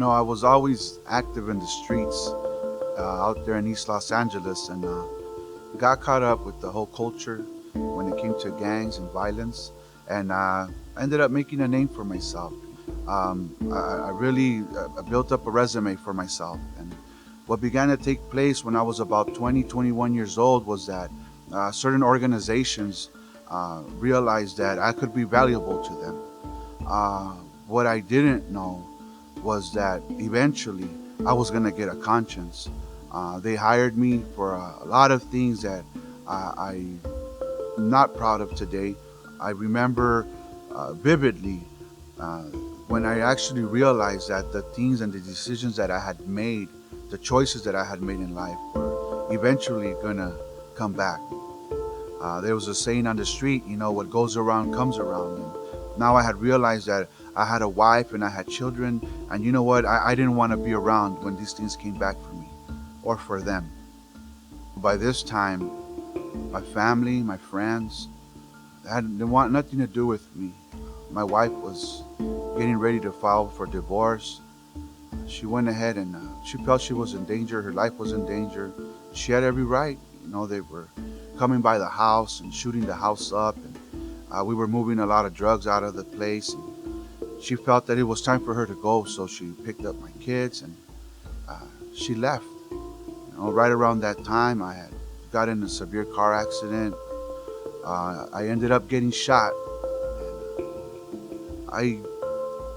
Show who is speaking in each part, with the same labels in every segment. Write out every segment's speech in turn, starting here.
Speaker 1: I was always active in the streets out there in East Los Angeles, and got caught up with the whole culture when it came to gangs and violence, and ended up making a name for myself. I really built up a resume for myself, and what began to take place when I was about 20, 21 years old was that certain organizations realized that I could be valuable to them. Uh, what I didn't know was that eventually I was going to get a conscience. They hired me for a lot of things that I'm not proud of today. I remember vividly uh, when I actually realized that the things and the decisions that I had made, the choices that I had made in life, were eventually going to come back. There was a saying on the street, what goes around comes around. And now I had realized that I had a wife and I had children, and you know what? I didn't want to be around when these things came back for me or for them. By this time, my family, my friends, they want nothing to do with me. My wife was getting ready to file for divorce. She went ahead and she felt she was in danger. Her life was in danger. She had every right. They were coming by the house and shooting the house up, and we were moving a lot of drugs out of the place. And she felt that it was time for her to go, so she picked up my kids and uh, she left. Right around that time, I had got in a severe car accident. I ended up getting shot. I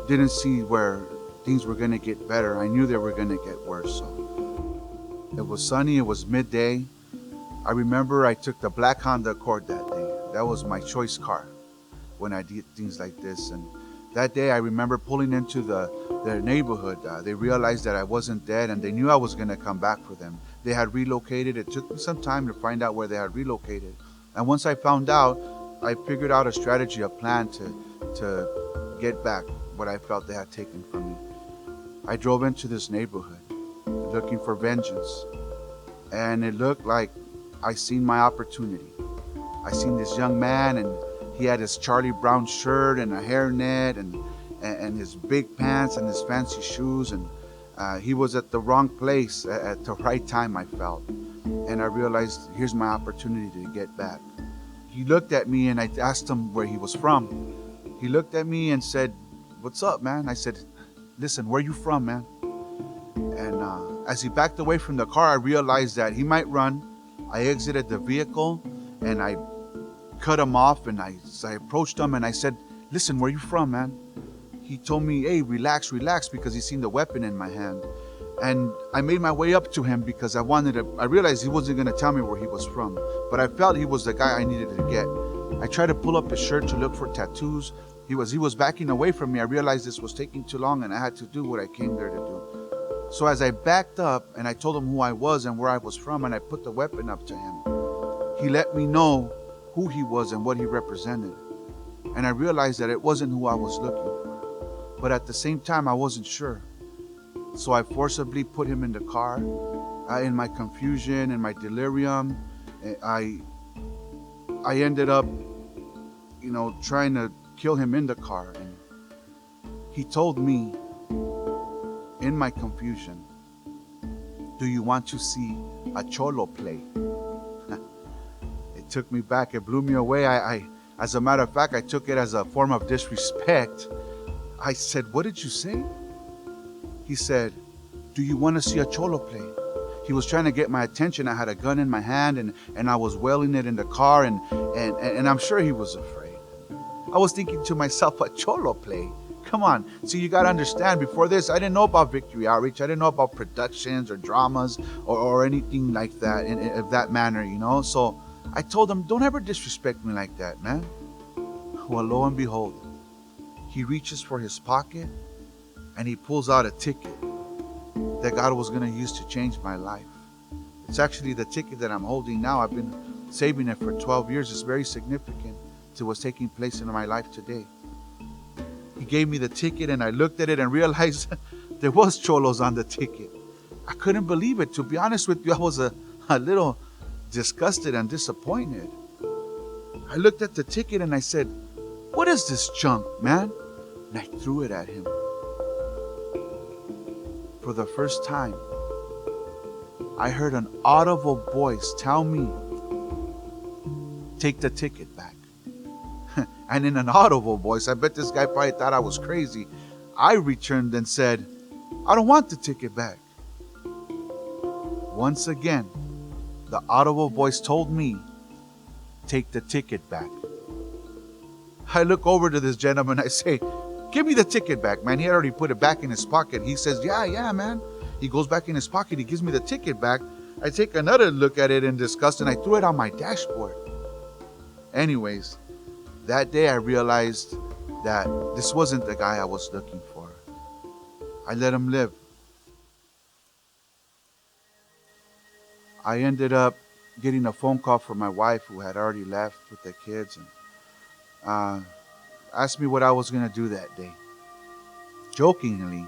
Speaker 1: didn't see where things were going to get better. I knew they were going to get worse. So it was sunny, it was midday. I remember I took the black Honda Accord that day. That was my choice car when I did things like this. And that day I remember pulling into their neighborhood. They realized that I wasn't dead, and they knew I was going to come back for them. They had relocated. It took me some time to find out where they had relocated. And once I found out, I figured out a strategy, a plan to get back what I felt they had taken from me. I drove into this neighborhood looking for vengeance, and it looked like I seen my opportunity. I seen this young man, and he had his Charlie Brown shirt and a hairnet and his big pants and his fancy shoes, and he was at the wrong place at the right time, I felt. And I realized, here's my opportunity to get back. He looked at me, and I asked him where he was from. He looked at me and said, "What's up, man?" I said, "Listen, where you from, man?" And as he backed away from the car, I realized that he might run. I exited the vehicle and I cut him off, and I approached him and I said, "Listen, where you from, man?" He told me, "Hey, relax, relax," because he seen the weapon in my hand. And I made my way up to him because I realized he wasn't going to tell me where he was from, but I felt he was the guy I needed to get. I tried to pull up his shirt to look for tattoos. He was backing away from me. I realized this was taking too long and I had to do what I came there to do. So as I backed up and I told him who I was and where I was from, and I put the weapon up to him, he let me know who he was and what he represented. And I realized that it wasn't who I was looking for. But at the same time, I wasn't sure. So I forcibly put him in the car. In my confusion and my delirium, I I ended up, trying to kill him in the car. And he told me in my confusion, "Do you want to see a cholo play?" It took me back. It blew me away. As a matter of fact, I took it as a form of disrespect. I said, "What did you say?" He said, "Do you want to see a cholo play?" He was trying to get my attention. I had a gun in my hand, and I was wailing it in the car, and I'm sure he was afraid. I was thinking to myself, a cholo play? Come on. See, you got to understand, before this, I didn't know about Victory Outreach. I didn't know about productions or dramas or anything like that, of that manner. So I told him, "Don't ever disrespect me like that, man." Well, lo and behold, he reaches for his pocket and he pulls out a ticket that God was going to use to change my life. It's actually the ticket that I'm holding now. I've been saving it for 12 years. It's very significant to what's taking place in my life today. He gave me the ticket and I looked at it and realized there was cholos on the ticket. I couldn't believe it. To be honest with you, I was a little disgusted and disappointed. I looked at the ticket and I said, "What is this junk, man?" And I threw it at him. for the first time, I heard an audible voice tell me, take the ticket back. And in an audible voice, I bet this guy probably thought I was crazy. I returned and said, I don't want the ticket back. Once again, the audible voice told me, take the ticket back. I look over to this gentleman. I say, give me the ticket back, man. He had already put it back in his pocket. He says, yeah, man. He goes back in his pocket. He gives me the ticket back. I take another look at it in disgust and I threw it on my dashboard. Anyways, that day I realized that this wasn't the guy I was looking for. I let him live. I ended up getting a phone call from my wife, who had already left with the kids, and asked me what I was going to do that day. Jokingly,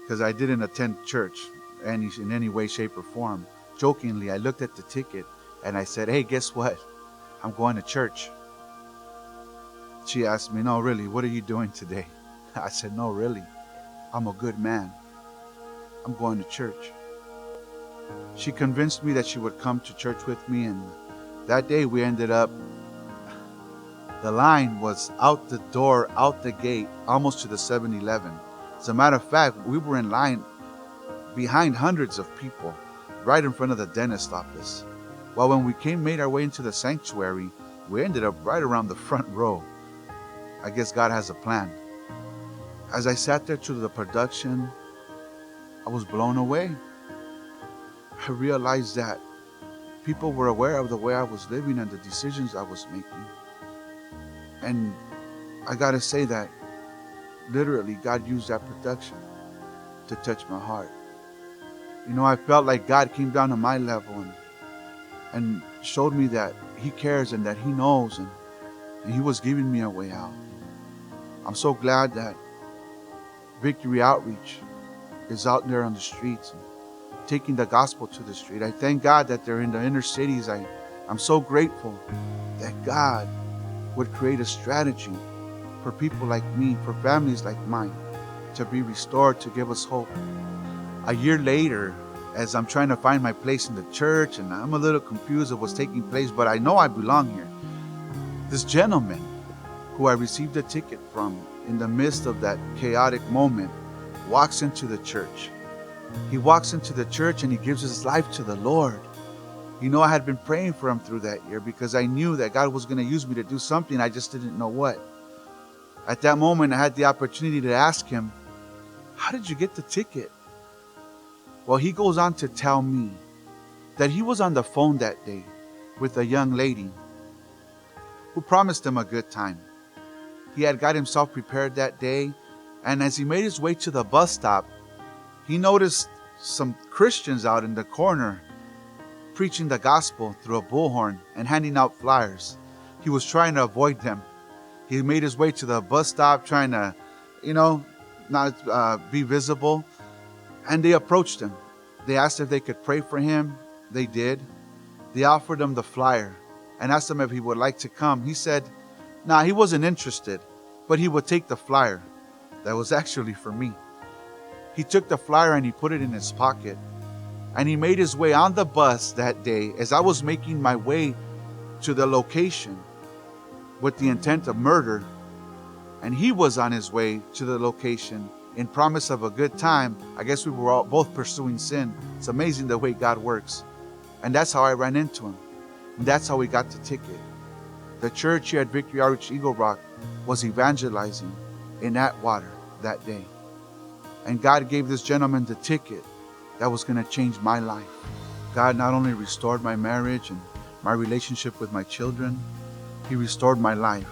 Speaker 1: because I didn't attend church in any way, shape, or form. Jokingly, I looked at the ticket and I said, hey, guess what? I'm going to church. She asked me, no, really, what are you doing today? I said, no, really, I'm a good man. I'm going to church. She convinced me that she would come to church with me, and that day we ended up, the line was out the door, out the gate, almost to the 7-Eleven. As a matter of fact, we were in line behind hundreds of people, right in front of the dentist office. Well, when we made our way into the sanctuary, we ended up right around the front row. I guess God has a plan. As I sat there through the production, I was blown away. I realized that people were aware of the way I was living and the decisions I was making. And I gotta say that literally God used that production to touch my heart. You know, I felt like God came down to my level and showed me that He cares and that He knows, and He was giving me a way out. I'm so glad that Victory Outreach is out there on the streets and taking the gospel to the street. I thank God that they're in the inner cities. I'm so grateful that God would create a strategy for people like me, for families like mine, to be restored, to give us hope. A year later, as I'm trying to find my place in the church, and I'm a little confused of what's taking place, but I know I belong here. This gentleman who I received a ticket from in the midst of that chaotic moment walks into the church. He walks into the church and he gives his life to the Lord. You know, I had been praying for him through that year because I knew that God was going to use me to do something. I just didn't know what. At that moment, I had the opportunity to ask him, how did you get the ticket? Well, he goes on to tell me that he was on the phone that day with a young lady who promised him a good time. He had got himself prepared that day, and as he made his way to the bus stop, he noticed some Christians out in the corner preaching the gospel through a bullhorn and handing out flyers. He was trying to avoid them. He made his way to the bus stop trying to, not be visible. And they approached him. They asked if they could pray for him. They did. They offered him the flyer and asked him if he would like to come. He said, nah, he wasn't interested, but he would take the flyer. That was actually for me. He took the flyer and he put it in his pocket. And he made his way on the bus that day as I was making my way to the location with the intent of murder. And he was on his way to the location in promise of a good time. I guess we were all both pursuing sin. It's amazing the way God works. And that's how I ran into him. And that's how we got the ticket. The church here at Victory Outreach Eagle Rock was evangelizing in Atwater that day. And God gave this gentleman the ticket that was going to change my life. God not only restored my marriage and my relationship with my children, He restored my life.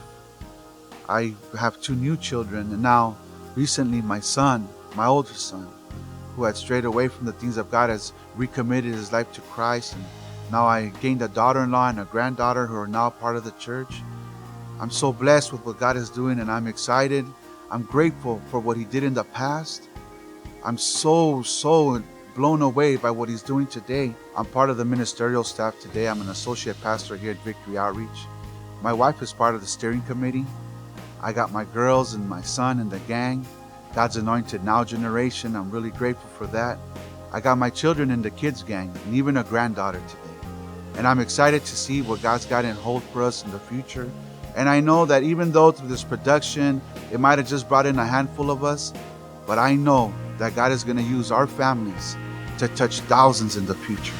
Speaker 1: I have 2 new children, and now recently my son, my oldest son, who had strayed away from the things of God, has recommitted his life to Christ. And now I gained a daughter-in-law and a granddaughter who are now part of the church. I'm so blessed with what God is doing, and I'm excited. I'm grateful for what He did in the past. I'm so blown away by what He's doing today. I'm part of the ministerial staff today. I'm an associate pastor here at Victory Outreach. My wife is part of the steering committee. I got my girls and my son in the gang. God's anointed now generation. I'm really grateful for that. I got my children in the kids gang and even a granddaughter today. And I'm excited to see what God's got in hold for us in the future. And I know that even though through this production, it might have just brought in a handful of us, but I know that God is going to use our families to touch thousands in the future.